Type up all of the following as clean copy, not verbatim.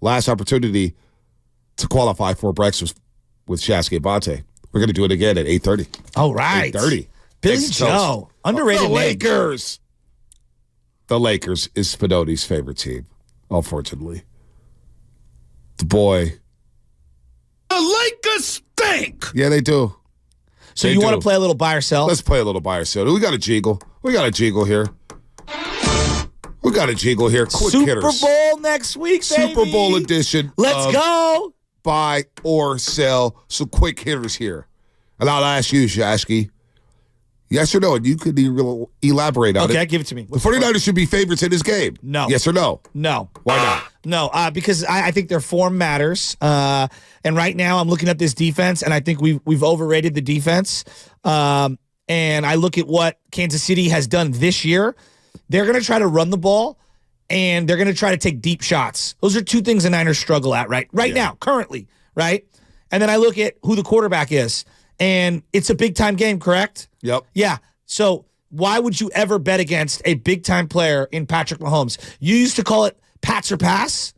last opportunity to qualify for breakfast with Shasky and Bonte. We're going to do it again at 8:30. Oh, right. 8:30. Billy Joe. Underrated The name. Lakers. The Lakers is Spinoni's favorite team, unfortunately. The boy. The Lakers stink. Yeah, they do. So you want to play a little buy or sell? Let's play a little buy or sell. We got a jiggle. We got a jiggle here. Quick Super hitters. Bowl next week, baby. Super Bowl edition. Let's go. Buy or sell. Some quick hitters here. And I'll ask you, Shasky. Yes or no? And you could elaborate on it. Okay, give it to me. The 49ers should be favorites in this game. No. Yes or no? No. Why not? No, because I think their form matters. And right now I'm looking at this defense, and I think we've overrated the defense. And I look at what Kansas City has done this year. They're going to try to run the ball, and they're going to try to take deep shots. Those are two things the Niners struggle at right now, currently, right? And then I look at who the quarterback is, and it's a big-time game, correct? Yep. Yeah. So why would you ever bet against a big-time player in Patrick Mahomes? You used to call it Pats or pass.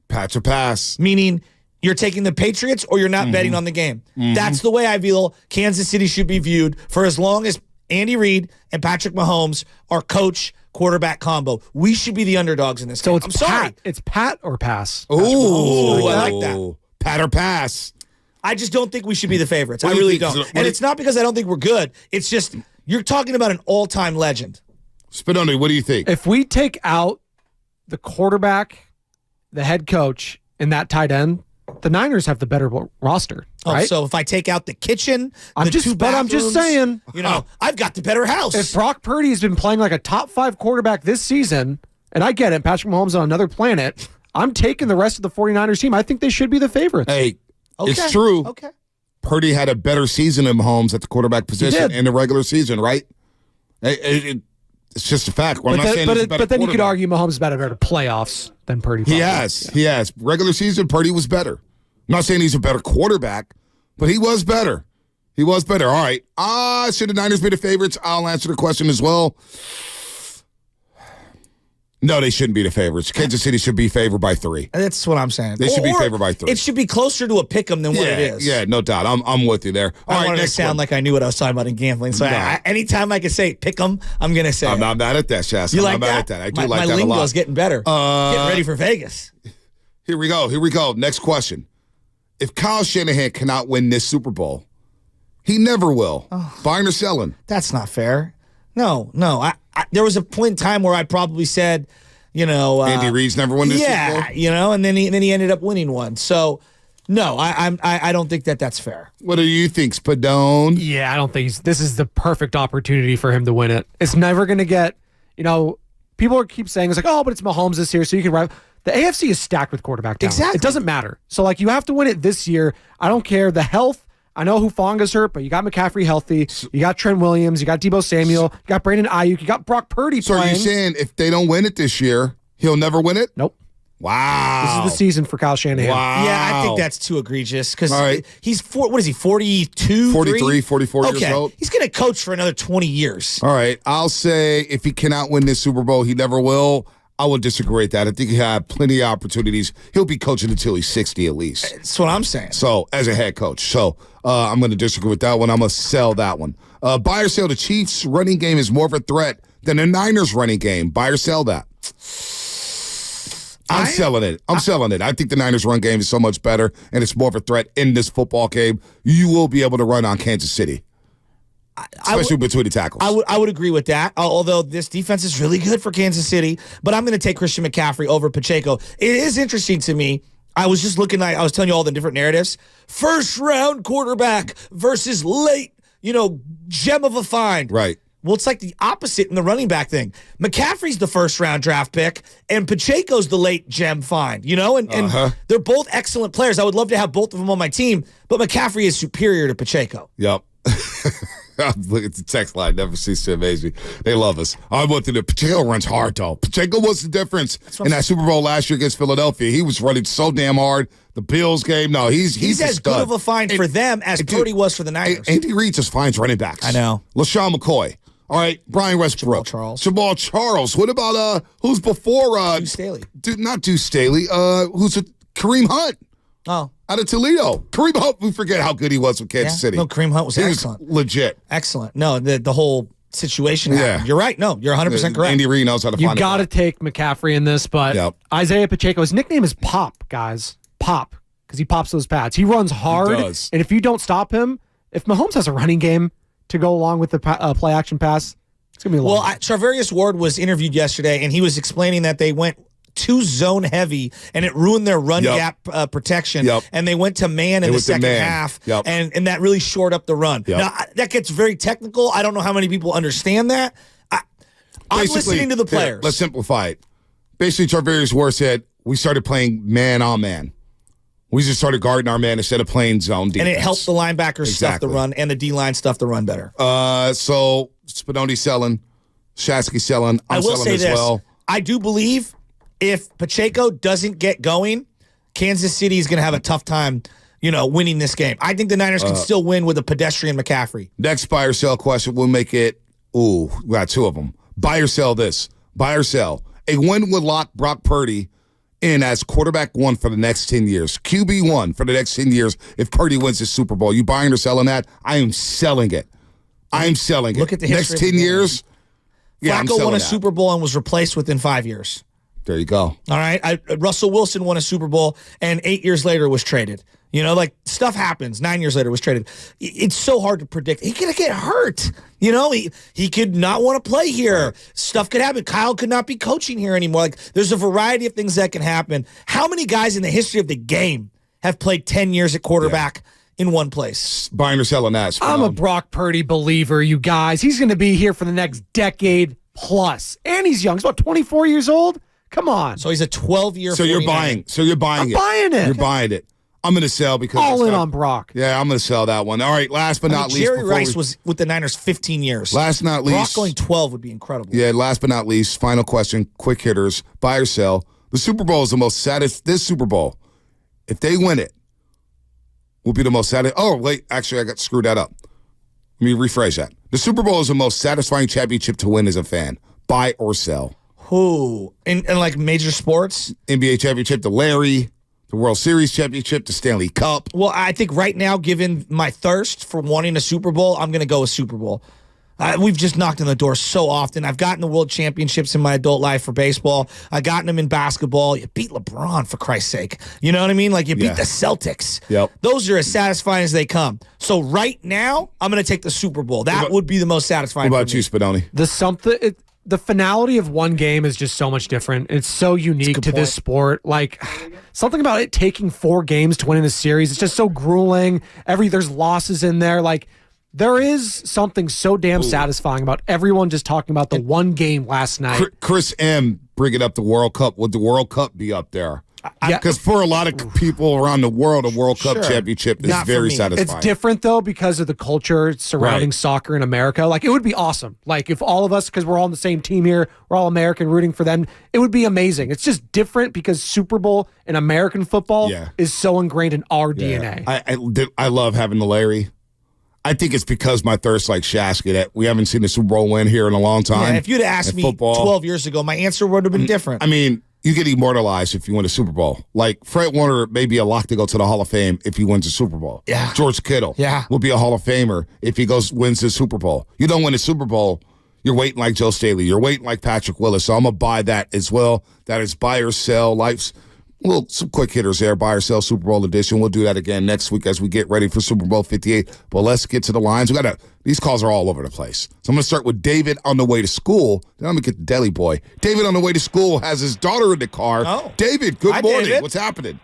Pats or pass. Meaning you're taking the Patriots or you're not betting on the game. That's the way I feel Kansas City should be viewed for as long as Andy Reid and Patrick Mahomes are coach-quarterback combo. We should be the underdogs in this game. I'm sorry. It's pat or pass. Ooh, I like that. Pat or pass. I just don't think we should be the favorites. What I do you really think? don't. And it's not because I don't think we're good. It's just you're talking about an all-time legend. Spinoni, what do you think? If we take out the quarterback, the head coach, and that tight end, the Niners have the better roster, right? So if I take out the kitchen, I'm just saying. I've got the better house. If Brock Purdy has been playing like a top 5 quarterback this season, and I get it, Patrick Mahomes on another planet, I'm taking the rest of the 49ers team. I think they should be the favorites. Hey, Okay. it's true. Okay. Purdy had a better season than Mahomes at the quarterback position in the regular season, right? It's just a fact. Well, but then you could argue Mahomes is better playoffs than Purdy. He has. Regular season, Purdy was better. I'm not saying he's a better quarterback, but he was better. All right. Should the Niners be the favorites? I'll answer the question as well. No, they shouldn't be the favorites. Kansas City should be favored by 3. That's what I'm saying. They should be favored by 3. It should be closer to a pick 'em than what it is. Yeah, no doubt. I'm with you there. I wanted to sound like I knew what I was talking about in gambling. So anytime I can say pick 'em, I'm going to say I'm not mad at that, Shasta. You I'm like not mad that? at that. I do like my that a lot. My lingo's getting better. Getting ready for Vegas. Here we go. Next question. If Kyle Shanahan cannot win this Super Bowl, he never will. Buying or selling? That's not fair. No. There was a point in time where I probably said, Andy Reid's never won this Super Bowl? Yeah, and then he ended up winning one. So, no, I don't think that's fair. What do you think, Spadone? Yeah, I don't think this is the perfect opportunity for him to win it. It's never going to get, people keep saying, it's like, oh, but it's Mahomes this year, so you can ride. The AFC is stacked with quarterback talent. Exactly. It doesn't matter. So, you have to win it this year. I don't care. The health, I know Hufanga's hurt, but you got McCaffrey healthy. You got Trent Williams. You got Deebo Samuel. You got Brandon Ayuk. You got Brock Purdy playing. So are you saying if they don't win it this year, he'll never win it? Nope. Wow. This is the season for Kyle Shanahan. Wow. Yeah, I think that's too egregious because right. he's, what is he, 42? 43, 44 years old. He's going to coach for another 20 years. All right. I'll say if he cannot win this Super Bowl, he never will. I will disagree with that. I think he had plenty of opportunities. He'll be coaching until he's 60 at least. That's what I'm saying. So, as a head coach. So, I'm going to disagree with that one. I'm going to sell that one. Buy or sell, the Chiefs' running game is more of a threat than the Niners' running game. Buy or sell that. I'm selling it. I think the Niners' run game is so much better, and it's more of a threat in this football game. You will be able to run on Kansas City. Especially between the tackles. I would agree with that, although this defense is really good for Kansas City. But I'm going to take Christian McCaffrey over Pacheco. It is interesting to me. I was just looking I was telling you all the different narratives. First-round quarterback versus late, gem of a find. Right. Well, it's like the opposite in the running back thing. McCaffrey's the first-round draft pick, and Pacheco's the late gem find, And they're both excellent players. I would love to have both of them on my team, but McCaffrey is superior to Pacheco. Yep. Look at the text line. Never cease to amaze me. They love us. I went through Pacheco runs hard, though. Pacheco was the difference in that Super Bowl last year against Philadelphia. He was running so damn hard. The Bills game, no, he's as good of a find for them as Purdy was for the Niners. Andy Reid just finds running backs. I know. LaShawn McCoy. All right, Brian Westbrook. Jamal Charles. What about who's before Deuce Staley? Not Deuce Staley. Kareem Hunt. Oh. Out of Toledo. Kareem Hunt, we forget how good he was with Kansas City. No, Kareem Hunt was excellent. Legit. Excellent. No, the whole situation happened. You're right. No, you're 100% correct. Andy Reid knows how to find it. You got to take McCaffrey in this, but Isaiah Pacheco, his nickname is Pop, guys. Pop, because he pops those pads. He runs hard, and if you don't stop him, if Mahomes has a running game to go along with the play-action pass, it's going to be a long game. Charvarius Ward was interviewed yesterday, and he was explaining that they went too zone heavy, and it ruined their run gap protection. And they went to man in the second half, and that really shored up the run. Now, that gets very technical. I don't know how many people understand that. I'm listening to the players. Let's simplify it. Basically, Charvarius Ward said, we started playing man-on-man. We just started guarding our man instead of playing zone defense. And it helped the linebackers stuff the run and the D-line stuff the run better. So Spinone's selling, Shasky's selling, I'm selling as well. I do believe if Pacheco doesn't get going, Kansas City is going to have a tough time, winning this game. I think the Niners can still win with a pedestrian McCaffrey. Next buy or sell question, we'll make it, we got two of them. Buy or sell this. Buy or sell. A win would lock Brock Purdy in as quarterback one for the next 10 years. QB one for the next 10 years if Purdy wins the Super Bowl. You buying or selling that? I am selling it. Look at the history. Next 10 years, Flacco won a Super Bowl and was replaced within 5 years. There you go. All right. Russell Wilson won a Super Bowl and 8 years later was traded. Stuff happens. 9 years later was traded. It's so hard to predict. He could get hurt. He could not want to play here. Right. Stuff could happen. Kyle could not be coaching here anymore. There's a variety of things that can happen. How many guys in the history of the game have played 10 years at quarterback in one place? Buying or selling that? I'm a Brock Purdy believer, you guys. He's going to be here for the next decade plus. And he's young. He's about 24 years old. Come on. So he's a 12-year. So you're buying. I'm buying it. You're buying it. I'm going to sell because all in on Brock. Yeah, I'm going to sell that one. All right, last but not least. Jerry Rice was with the Niners 15 years. Last but not least. Brock going 12 would be incredible. Yeah, last but not least, final question, quick hitters, buy or sell. The Super Bowl is the most this Super Bowl, if they win it, will be the most satisfying. Oh, wait, actually, I got screwed that up. Let me rephrase that. The Super Bowl is the most satisfying championship to win as a fan. Buy or sell. Who? In like major sports? NBA championship, the Larry, the World Series championship, the Stanley Cup. Well, I think right now, given my thirst for wanting a Super Bowl, I'm going to go with Super Bowl. We've just knocked on the door so often. I've gotten the world championships in my adult life for baseball. I've gotten them in basketball. You beat LeBron, for Christ's sake. You know what I mean? Like, you beat the Celtics. Yep. Those are as satisfying as they come. So right now, I'm going to take the Super Bowl. That would be the most satisfying. What about you, Spadoni? The finality of one game is just so much different. It's so unique to this sport. Like, something about it taking 4 games to win in a series, it's just so grueling. There's losses in there. Like, there is something so damn satisfying about everyone just talking about the one game last night. Chris M. bringing up the World Cup. Would the World Cup be up there? Because for a lot of people around the world, a World Cup championship is very satisfying. It's different, though, because of the culture surrounding soccer in America. Like, it would be awesome. Like, if all of us, because we're all on the same team here, we're all American rooting for them, it would be amazing. It's just different because Super Bowl and American football is so ingrained in our DNA. I love having the Larry. I think it's because my thirst like Shasky that we haven't seen the Super Bowl win here in a long time. Yeah, if you'd asked me 12 years ago, my answer would have been different. I mean, you get immortalized if you win a Super Bowl. Like, Fred Warner may be a lock to go to the Hall of Fame if he wins a Super Bowl. Yeah. George Kittle will be a Hall of Famer if he wins the Super Bowl. You don't win a Super Bowl, you're waiting like Joe Staley. You're waiting like Patrick Willis. So I'm going to buy that as well. That is buy or sell. Some quick hitters there, buy or sell Super Bowl edition. We'll do that again next week as we get ready for Super Bowl 58. But let's get to the lines. These calls are all over the place. So I'm going to start with David on the way to school. Then I'm going to get the deli boy. David on the way to school has his daughter in the car. Oh. David, good morning. David. What's happening?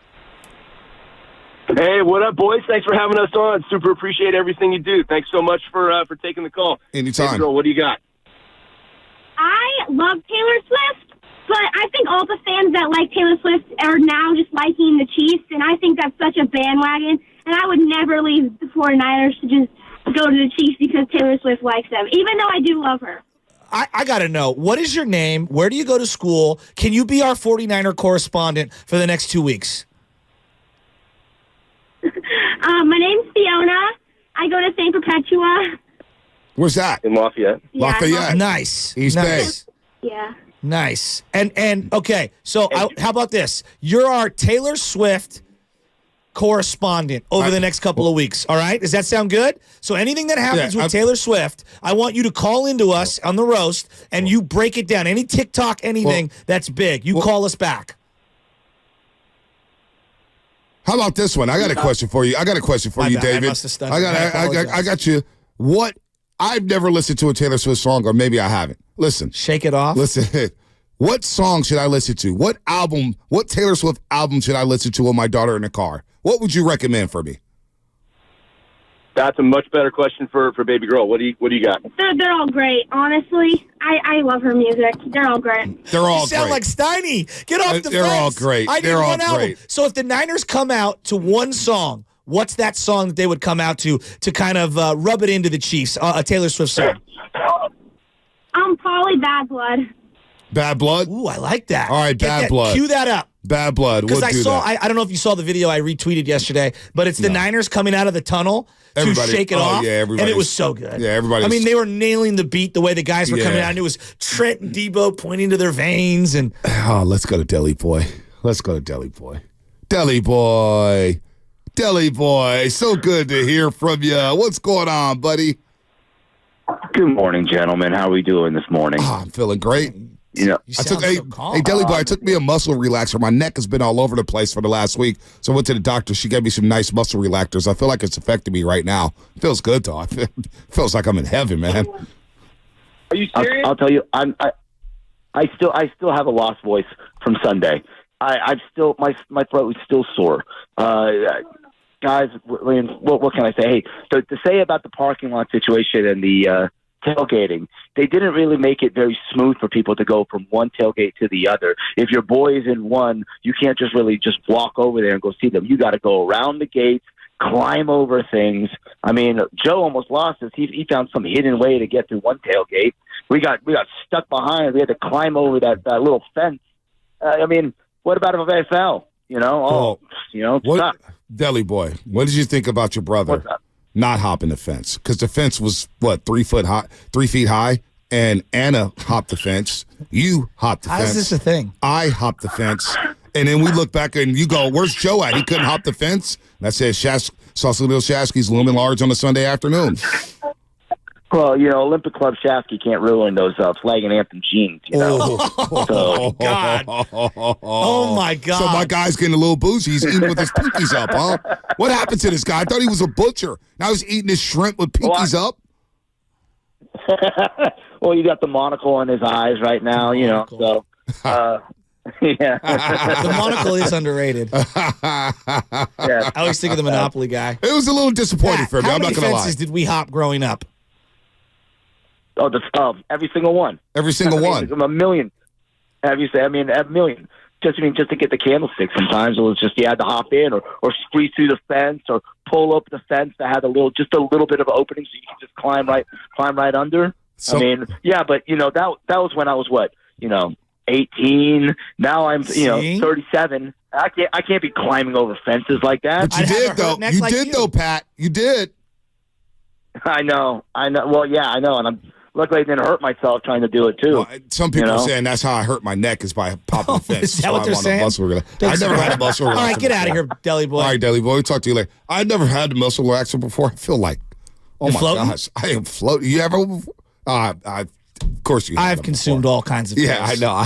Hey, what up, boys? Thanks for having us on. Super appreciate everything you do. Thanks so much for taking the call. Anytime. Hey, girl, what do you got? I love Taylor Swift, but I think all the fans that like Taylor Swift are now just liking the Chiefs, and I think that's such a bandwagon, and I would never leave the 49ers to just go to the Chiefs because Taylor Swift likes them, even though I do love her. I got to know, what is your name? Where do you go to school? Can you be our 49er correspondent for the next 2 weeks? My name's Fiona. I go to St. Perpetua. Where's that? in Lafayette. Yeah, Lafayette. Nice. East nice. Yeah. Nice. And okay, so how about this? You're our Taylor Swift correspondent over the next couple of weeks, all right? Does that sound good? So anything that happens with Taylor Swift, I want you to call into us on the roast, and you break it down. Any TikTok, anything that's big, you call us back. How about this one? I got a question for you. David. I got you. What? I've never listened to a Taylor Swift song, or maybe I haven't. Listen. Shake It Off. Listen. What song should I listen to? What Taylor Swift album should I listen to with my daughter in the car? What would you recommend for me? That's a much better question for baby girl. What do you got? They're all great. Honestly, I love her music. They're all great. They're all you sound great. like Steiny. Get off the They're fence. all great. I need They're all one album. great. So if the Niners come out to one song, what's that song that they would come out to kind of rub it into the Chiefs? A Taylor Swift song. Probably Bad Blood. Bad Blood? Ooh, I like that. All right, Bad Blood. Cue that up. Bad Blood. Because We'll I don't know if you saw the video I retweeted yesterday, but it's the Niners coming out of the tunnel to Shake It Off. Yeah, and it was so good. Yeah, everybody. I mean, they were nailing the beat the way the guys were coming Yeah. out, and it was Trent and Debo pointing to their veins. And let's go to Deli Boy. Deli Boy. So good to hear from you. What's going on, buddy? Good morning, gentlemen. How are we doing this morning? I'm feeling great. You know, Hey, Deli Boy, I took me a muscle relaxer. My neck has been all over the place for the last week. So I went to the doctor. She gave me some nice muscle relaxers. I feel like it's affecting me right now. It feels good, though. It feels like I'm in heaven, man. Are you serious? I'll tell you, I still have a lost voice from Sunday. I'm still my throat is still sore. Guys, what can I say? Hey, so to say about the parking lot situation and the tailgating, they didn't really make it very smooth for people to go from one tailgate to the other. If your boy is in one, you can't just walk over there and go see them. You got to go around the gates, climb over things. I mean, Joe almost lost us. He found some hidden way to get through one tailgate. We got stuck behind. We had to climb over that little fence. I mean, what about if I fell? What, Deli Boy, what did you think about your brother not hopping the fence? Because the fence was, 3 feet high, and Anna hopped the fence. You hopped the fence. How is this a thing? I hopped the fence. And then we look back and you go, where's Joe at? He couldn't hop the fence? And I said, Sausalito Shasky's looming large on a Sunday afternoon. Well, Olympic Club Shasky can't ruin those flag and anthem jeans, Oh, God. Oh, my God. So my guy's getting a little bougie. He's eating with his pinkies up, huh? What happened to this guy? I thought he was a butcher. Now he's eating his shrimp with pinkies up? Well, you got the monocle in his eyes right now, so... yeah. The monocle is underrated. Yeah. I always think of the Monopoly guy. It was a little disappointing for me. I'm not going to lie. How many fences did we hop growing up? Oh, every single one. Every single one. A million. A million. Just to get the candlestick. Sometimes it was just you had to hop in or squeeze through the fence or pull up the fence that had a little bit of an opening so you could just climb right under. So, but that was when I was 18. Now I'm 37. I can't be climbing over fences like that. But you did though. You did though, Pat. You did. I know. Well, yeah, I know, and I'm luckily I didn't hurt myself trying to do it too. Well, some people are saying that's how I hurt my neck is by popping the fence. Is that what they're saying? I never had a muscle relaxer. All right, get out of here, Deli Boy. All right, Deli Boy. We'll talk to you later. I never had a muscle relaxer before. I feel like, You're floating? gosh, I am floating. You ever? Of course you have. I've consumed all kinds of things. Yeah, I know.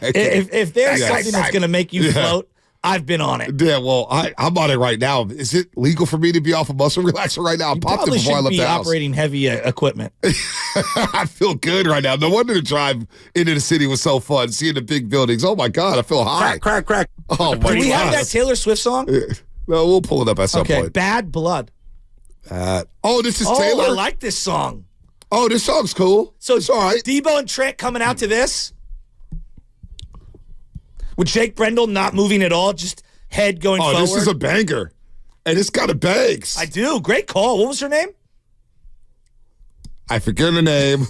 If there's something that's going to make you float, I've been on it. Yeah, well, I'm on it right now. Is it legal for me to be off a muscle relaxer right now? I popped it before I left the house. Operating heavy equipment. I feel good right now. No wonder the drive into the city was so fun. Seeing the big buildings. Oh my God, I feel high. Crack. Oh my God. Do we have that Taylor Swift song? No, we'll pull it up at some Okay, point. Bad Blood. This is Taylor. I like this song. Oh, this song's cool. So it's all right. Debo and Trent coming out to this with Jake Brendel not moving at all, just head going forward. This is a banger, and it's got a bangs. I do. Great call. What was her name? I forget her name.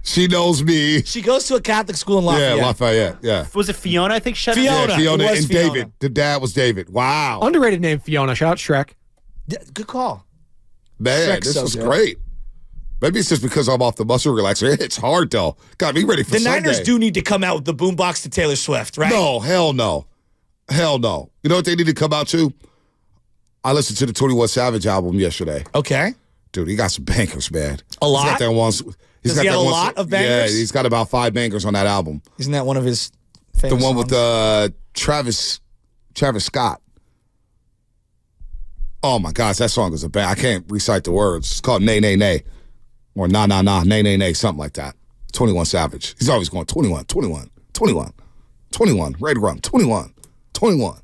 She knows me. She goes to a Catholic school in Lafayette. Yeah, Lafayette. Yeah. Was it Fiona? I think Fiona. Yeah, Fiona It was and Fiona. David. The dad was David. Wow. Underrated name, Fiona. Shout out Shrek. Good call. Man, Shrek's this so was good. great. Maybe it's just because I'm off the muscle relaxer. It hits hard, though. Got me ready for The Sunday. Niners do need to come out with the boombox to Taylor Swift, right? No, hell no. Hell no. You know what they need to come out to? I listened to the 21 Savage album yesterday. Okay. Dude, he got some bangers, man. A lot? He's got that one. Does he have a lot of bangers? Yeah, he's got about 5 bangers on that album. Isn't that one of his The famous one songs? with Travis Scott. Oh, my gosh, that song is a bang. I can't recite the words. It's called Nay, Nay, Nay. Or Nah, Nah, Nah, Nay, Nay, Nay, something like that. 21 Savage. He's always going 21, 21, 21, 21. Ready to run, 21, 21.